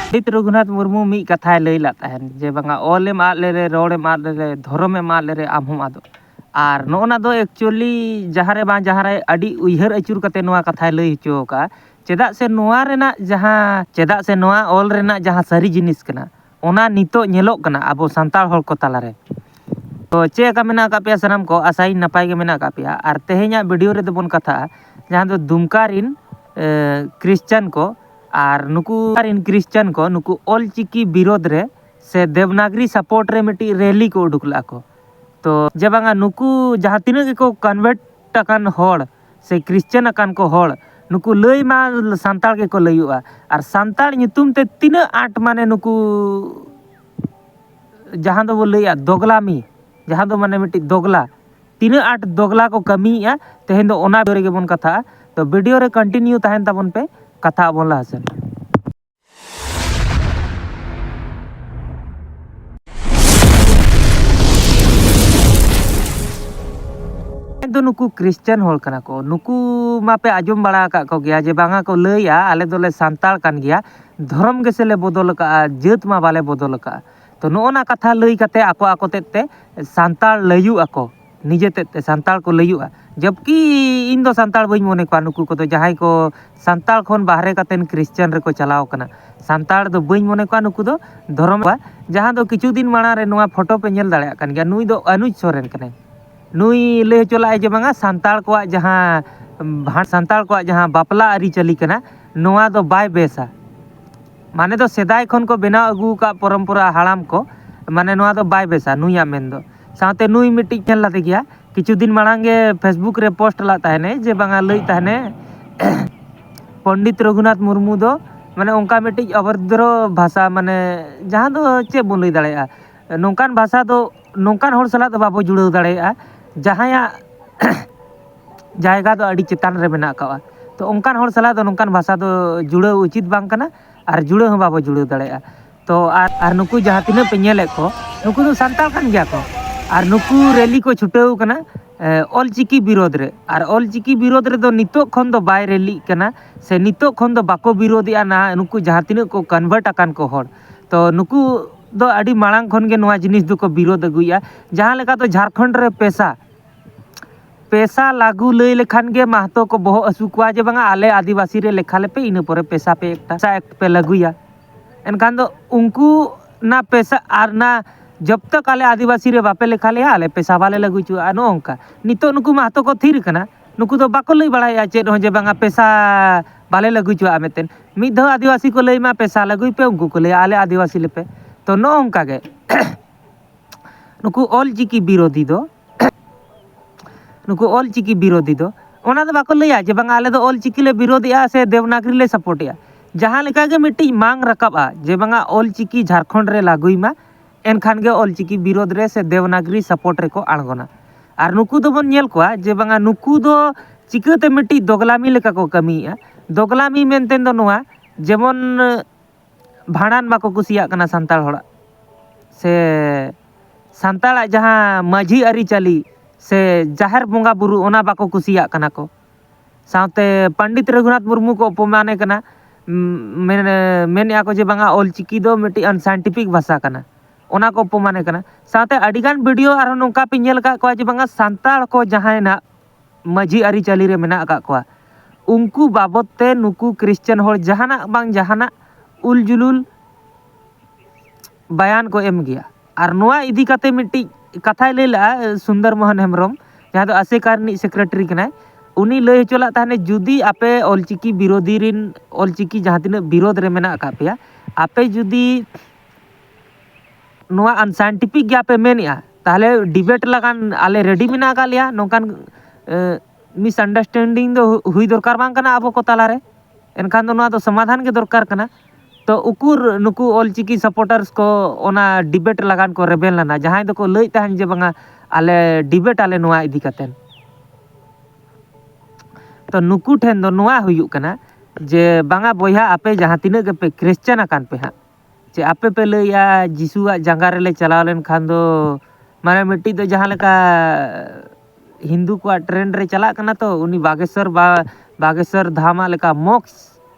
पंडित रघुनाथ मुर्मू मी कथा लई ला तहन जे बांगा ओलेम आद ले रोड़ेम आद ले धर्मेम आद ले आम हम आदो और नोना दो एक्चुअली जहाँ रे बांग जहाँ रे अड़ी उइहर अचुर कते नोआ कथा लई हचो का चेदा से नोआ रेना जहाँ चेदा से नोआ ओल रेना जहाँ सारी जिनिस कना ओना नितो नेलोक कना अब सांताल हॉल को ताला रे तो चे का मेना का पे सनम को आसाई नपाई के मेना का पे और तेहेኛ वीडियो रे दबन कथा जहाँ दो दुमकारिन क्रिश्चियन को और नुकु क्रिश्चियन को नुकु ऑल चिकी विरोध रे से देवनागरी सपोर्ट रे मिट्टी रैली को उडुकला को तो जब नुकु जहाँ तीन को कन्वर्ट अकान होड़ से क्रिश्चियन अकान को होड़ नुकु लई मा सांताल के को लयुआ और सांताल नितुम ते तीन आठ माने नुकु जहाँ दो वो लइया दोगलामी जहाँ दो माने मिट्टी दोगला तीन आठ दोगला को कमी तेहेन दो ओना रे गेबन कथा तो वीडियो रे कंटिन्यू तहन तबन पे कथा बोन लासन तो नुकु क्रिश्चियन होल कना को नुकु मापे आजम बड़ा का को गया जे बांगा को लइया आले दोले सांताल कान गया धर्म गेसेले बदल का जात मा बाले बदल का तो नोना कथा लई कते आको आको ते सांताल लयु आको निजे ते सांताल को लयुआ जबकि इन दो सांताल बई मने को नुकु को तो जहाई को सांताल खन बाहरे कतेन क्रिश्चियन रे को चलाव कना सांताल दो बई मने को नुकु दो धर्म जहां दो किछु दिन माना रे नोआ फोटो पे नेल दाड़े कान गया नुई दो अनुज सोरेन कने नुई ले चलाए जे बांगा सांताल को जहां सांताल को जहां बापला अरी चली कना नोआ दो बाय बेसा माने दो सेदाय खन को बेना अगु का परंपरा हाड़ाम को माने नोआ दो बाय बेसा नुइया मेन दो साथे नुई मिट्टी खेल लाते गया किछु दिन मांगे फेसबुक रे पोस्ट ला तहने जे बांगा लई तहने पंडित रघुनाथ मुर्मू दो माने उनका मिट्टी अभद्र भाषा माने जहां दो चे बोन लई दाड़ेया नोंकान भाषा दो नोंकान होड़ सला दो बाबो जुड़ाव दाड़ेया जहाया जायगा दो अड़ी चेतान रे मेना का तो उनकान होड़ सला दो नोंकान भाषा दो जुड़ाव उचित बांग कना और जुड़ाव हो बाबो जुड़ाव दाड़ेया तो आर नुकु जहां तिना पे नेले को नुकु दो सांताल कान गया को और नुकु रैली को छुटेव कना ऑल चिकी विरोध रे और ऑल चिकी विरोध रे दो नितो खन दो बाय रैली कना से नितो खन दो बाको विरोधिया ना नुकु जहां तिना को कन्वर्ट अकान को होड़ तो नुकु दो अड़ी मांग खन के नोआ जिनिस दो को विरोध अगुया जहां लेका तो झारखंड रे पैसा लागू लई लेखान गे महतो को बहु असु को जे बांगा आले आदिवासी रे लेखा लेपे इन परे पैसा पे एक पे लगुया एनखान दो उनको ना पैसा और ना जब तक आले आदिवासी रे बापे लेखा ले आले पैसा वाले लगु चुआ नो अंका नितो नुकु महतो को थीर कना नुकु तो बाको लई बड़ाया चेद हो जे बांगा पैसा बाले लगु चुआ मेतेन मिद ध आदिवासी को लई मा पैसा लगुई पे उनको को ले आले आदिवासी लेपे तो नो अंका गे नुकु ऑल चिकी विरोधी दो नुकु ऑल चिकी विरोधी दो ओना दो बाको लइया जे बांगा आले दो ऑल चिकी ले विरोधिया से देवनागरी ले सपोर्टिया जहां लेका गे मिट्टी मांग रकाबा जे बांगा ऑल चिकी झारखंड रे लागुई मा एनखान गे ऑल चिकी विरोध रे से देवनागरी सपोर्ट रे को आणगोना और नुकु दो बन नेल कोआ जे बांगा नुकु दो चिकाते मिट्टी दोगलामी लेका को कमीया दोगलामी मेनतेन दो नोआ जेमन भाड़ान बाको कुसिया कना सांताल होड़ा से सांताल जहां माझी अरी चली से जाहिर बोंगा बुरु ओना बाको कुसिया कना को साथे पंडित रघुनाथ मुर्मू को अपमाने कना मेन को जे बांगा ऑल चिकी दो मिट्टी अनसाइंटिफिक भाषा कना ओना को अपमाने कना साथे अडिगान वीडियो आरो नोंका पे नेल का को जे बांगा सांताल को जहां ना माझी अरी चली रे मेना का को उनको बाबत ते नुकु क्रिश्चियन होड़ जहाना बांग जहाना उल जुलुल बयान को एम गया और नोआ इदी कते मिट्टी कथा लेला सुंदर मोहन हेम्ब्रम जहां दो आसेकारनी सेक्रेटरी कना उनी लय चला ताने जुदी आपे ऑल चिकी विरोधी रिन ऑल चिकी जहां तिना विरोध रे मेना का पेया आपे जुदी नोआ अनसाइंटिफिक गया पे मेनिया ताहले डिबेट लगान आले रेडी मेना का लिया नोकान मिसअंडरस्टैंडिंग दो हुई दरकार बांग कना आबो को ताला रे एनखान दो नोआ दो समाधान के दरकार कना तो उकुर नुकु ऑल चिकी सपोर्टर्स को ओना डिबेट लगान को रेबेल लना जहां दो को लई ताहन जे बांगा आले डिबेट आले नोआ इदी कतेन तो नुकु ठेन दो नोआ हुयुक कना जे बांगा बोया आपे जहां तिना के पे क्रिश्चियन अकान पे हा जे आपे पे लइया जीसुआ जंगा रे ले चलाव लेन खान दो माने मिट्टी दो जहां लेका हिंदू को ट्रेंड रे चला कना तो उनी बागेश्वर धामा लेका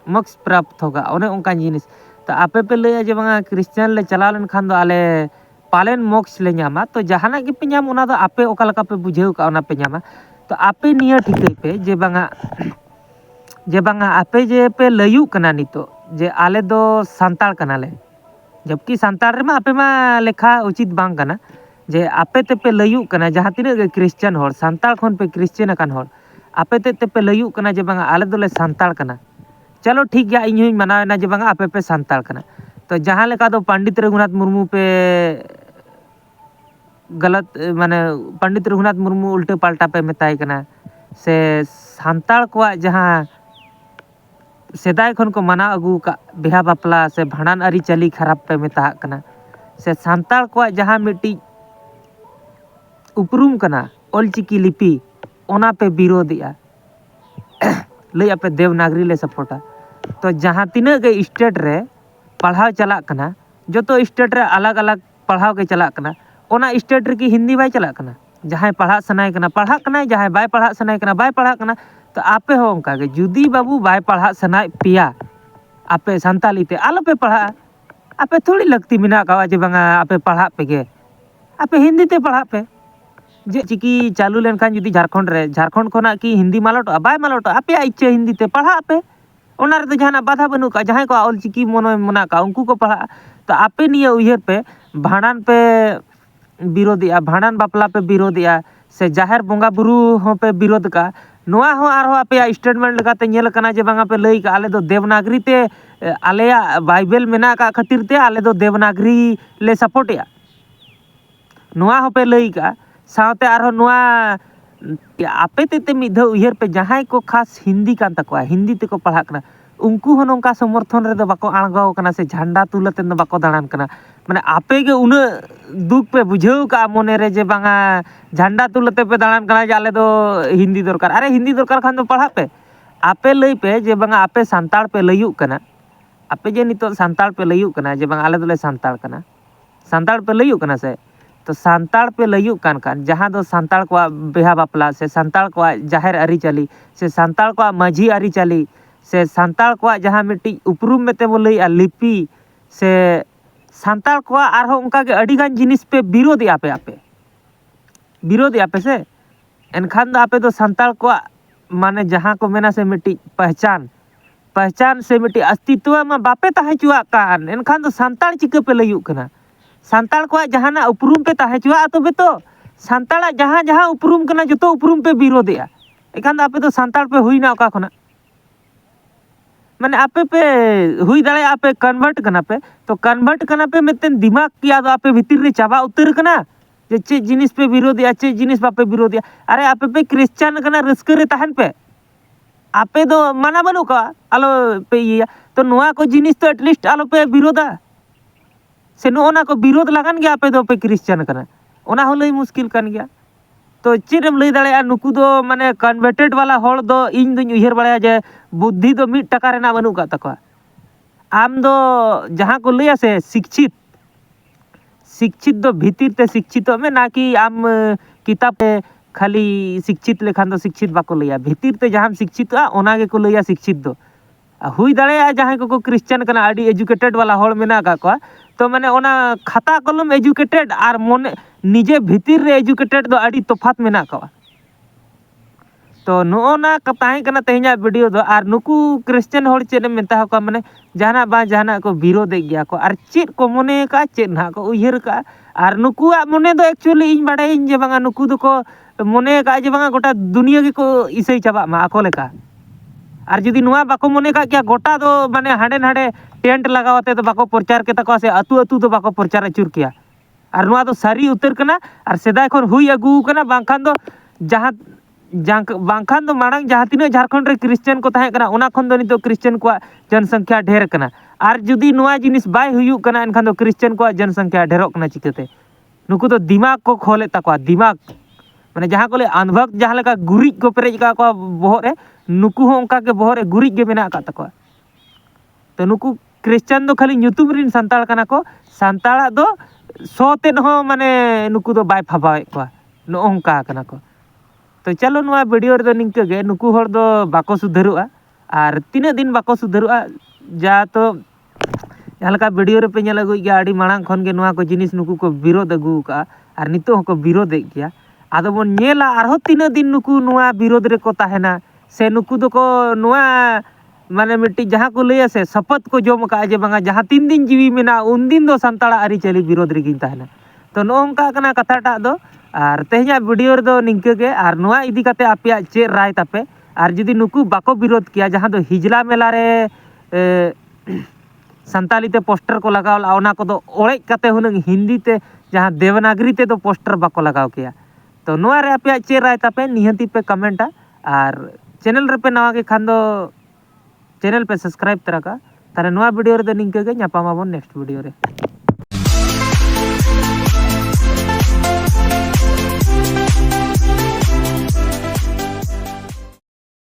मोक्ष प्राप्त होगा ओने उनका जिनिस तो आपे पे लैया जे बांगा क्रिश्चियन ले चलाव लेन खान दो आले पालेन मोक्ष ले ᱧᱟᱢᱟ तो जहाना के पे ᱧᱟᱢ ओना दो आपे ओका लका पे बुझेउ का ओना पे ᱧᱟᱢᱟ तो आपे निया ठिकै पे जे बांगा आपे जे पे लयु कना नितो जे आले दो सांताल कना ले जबकि सांताल रे मा आपे मा लेखा उचित बांग कना जे आपे ते पे लयु कना जहां तिना गे क्रिश्चियन होर सांताल खन पे क्रिश्चियन अकान होर आपे ते पे लयु कना जे बांगा आले दोले सांताल कना चलो ठीक गया इन मनावेना जे बांगा आपे पे सांताल कना तो जहां लेका दो पंडित रघुनाथ मुर्मू पे गलत माने पंडित रघुनाथ मुर्मू उल्टे पाल्टा पे मेताय कना से सांताल को जहां सेदाय खन को मना अगू का बिहा बापला से भांडान अरी चली खराब पे मेता कना से सांताल को जहां मिट्टी उपरूम कना ऑलचिकी लिपि ओना पे विरोधिया लई आपे देवनागरी ले सपोर्टा तो जहां तीना गे स्टेट रे पढ़ाव चला कना जो तो स्टेट रे अलग अलग पढ़ाव के चला कना ओना स्टेट रे की हिंदी बाय चला कना जहां पढ़ा सनाय कना पढ़ा कना जहां बाय पढ़ा सनाय कना बाय पढ़ा कना तो आपे हो उनका के जुदी बाबू बाय पढ़ा सनाय पिया आपे संताली ते आलो पे पढ़ा आपे थोड़ी लगती मिना का जे बांगा आपे पढ़ा पे गे आपे हिंदी ते पढ़ा पे जे चिकी चालू लेन खान जुदी झारखंड खोना की हिंदी मालोटो बाय मालोटो आपे इच्छा हिंदी ते पढ़ा पे ओना रे तो जहां बाधा बनू का जहां को ऑल चिकी मना का उनको को पढ़ा तो आपे निये उयहर पे भांडान पे विरोधिया भांडान बापला पे विरोधिया से जाहिर बोंगा बुरु हो पे विरोध का नोआ हो आरो आपे स्टेटमेंट लगाते नेल कना जे बांगा पे लई का आले दो देवनागरी ते आलेया बाइबल मेना का खातिर ते आले दो देवनागरी ले सपोर्टया नोआ हो पे लई का सावते आरो नोआ आपे ते मिध उयहर पे जहां को खास हिंदी कान तको हिंदी ते को पढ़ा कना उनको हो नोंका समर्थन रे दो बाको आणगाव कना से झंडा तुलते दो बाको दाड़ान कना माने आपे गे उन दुख पे बुझेउ का मोने रे जे बांगा झंडा तुलते पे दाड़ान कना जे आले दो हिंदी दरकार अरे हिंदी दरकार खान दो पढ़ा पे आपे लई पे जे बांगा आपे सांताल पे लयु कना आपे जे नितो सांताल पे लयु कना जे बांगा आले दोले सांताल कना सांताल पे लयु कना से तो सांताल पे लयु कान जहां दो सांताल को बेहा बापला से सांताल को जाहिर अरी चली से सांताल को माझी अरी चली से सांताल को जहां मिट्टी उपरूम में ते बोले लिपि से सांताल को आरो उनका के अड़ी गान जिनिस पे विरोधी आपे से एनखान दो आपे दो सांताल को माने जहां को मेना से मिट्टी पहचान से मिट्टी अस्तित्व में बापे ताहे चुआ कान एनखान दो सांताल चिके पे लयु कना सांताल को जहाना उपरूम पे ताहे चुआ तो बे तो सांताल जहां उपरूम कना जतो उपरूम पे विरोधिया एखान आपे तो सांताल पे हुई ना ओका खना माने आपे पे हुई दाड़े आपे कन्वर्ट कना पे तो कन्वर्ट कना पे मेतेन दिमाग किया दो आपे भीतर रे चाबा उतर कना जे चे जिनिस पे विरोधिया चे जिनिस बापे विरोधिया अरे आपे पे क्रिश्चियन कना रस्क रे ताहन पे आपे दो माना बनू का आलो पे ये तो नोआ को जिनिस तो एटलीस्ट आलो पे विरोधा से नोना को विरोध लगान गया आपे दो पे क्रिश्चियन कना ओना हो लई मुश्किल कन गया तो चेरम लई दाड़े नुकु दो माने कन्वर्टेड वाला होड़ दो इन दुñ उयहर बड़ाया जे बुद्धि दो 1 टका रेना बनू का तको आम दो जहां को लैया से शिक्षित दो भीतर ते शिक्षित में ना कि आम किताब पे खाली शिक्षित लेखान दो शिक्षित बाको लैया भीतर ते जहां शिक्षित ओना गे को लैया शिक्षित दो हुई दाड़े जहां को क्रिश्चियन कना आडी एजुकेटेड वाला होड़ मेना का को तो माने ओना खाता कलम एजुकेटेड और मोने निजे भीतर रे एजुकेटेड दो आडी तफात मेना का तो नोना ताहे कना तेहኛ वीडियो दो और नुकु क्रिश्चियन होड़ चेन मेता को माने जाना को विरोध गया को और चेत को मोने का चेत ना को उयहर का और नुकु मोने दो एक्चुअली इन बाड़े इन जे बांगा नुकु दो को मोने का जे बांगा गोटा दुनिया के को इसई चाबा मा आको लेका और जुदी नुआ बाको मोने का क्या गोटा दो माने हांडे नाडे टेंट लगावते तो बाको प्रचार के तको से अतु अतु तो बाको प्रचार अचुर किया और नुआ तो सारी उतर कना और सेदाय खन हुई अगु कना बांखान दो बांखान दो मांग जहां तीना झारखंड रे क्रिश्चियन को ताहे कना ओना खन दो नितो क्रिश्चियन को जनसंख्या ढेर कना और जुदी नुआ जिनिस बाय हुयु कना एनखान दो क्रिश्चियन को जनसंख्या ढेरोक कना चिकते नुकु तो दिमाग को खोले तको दिमाग माने जहां को ले अनभक्त जहां लेका गुरी को पेरेज का को बोहर रे नुकु हो उनका के बोहर रे गुरी के मेना का तको तो नुकु क्रिश्चियन दो खाली न्यूतुम रिन संताल कना को संताला दो सोते हो माने नुकु दो बाय फाबाए को नो उनका कना को तो चलो नुआ वीडियो रे दो निंके गे नुकु होड़ दो बाको सुधरुआ और तीना दिन बाको सुधरुआ जा तो जहाँ लेका वीडियो रे पे नेल अगुई गया आड़ी मांग खन के नुआ को जिनिस नुकु को विरोध अगु का और नितो को विरोध गया आदो बन नेला आरो तीन दिन नुकु नुआ विरोध रे को ताहेना से नुकु दो को नुआ माने मिट्टी जहाँ को लैया से शपथ को जोम का जे बंगा जहाँ 3 दिन जीवी मेना उन दिन दो संताड़ा आरी चली विरोध रे गिन ताहेना तो नोंका कना कथाटा दो और तेहना वीडियो रे दो निंके के और नुआ इदी काते आपिया चे राय तापे और जुदी नुकु बाको विरोध किया जहाँ दो हिजला मेला रे संताली ते पोस्टर को लगाव ओना को दो ओळे काते हुनंग हिंदी ते जहाँ देवनागरी ते दो पोस्टर बाको लगाव किया तो नुआ रे आपिया चे राय तापे निहती पे कमेंटा और चैनल रे पे नवा के खान दो चैनल पे सब्सक्राइब तरह का तारे नुआ वीडियो रे दो निंके के ᱧᱟᱯᱟᱢ ᱟᱵᱚᱱ नेक्स्ट वीडियो रे।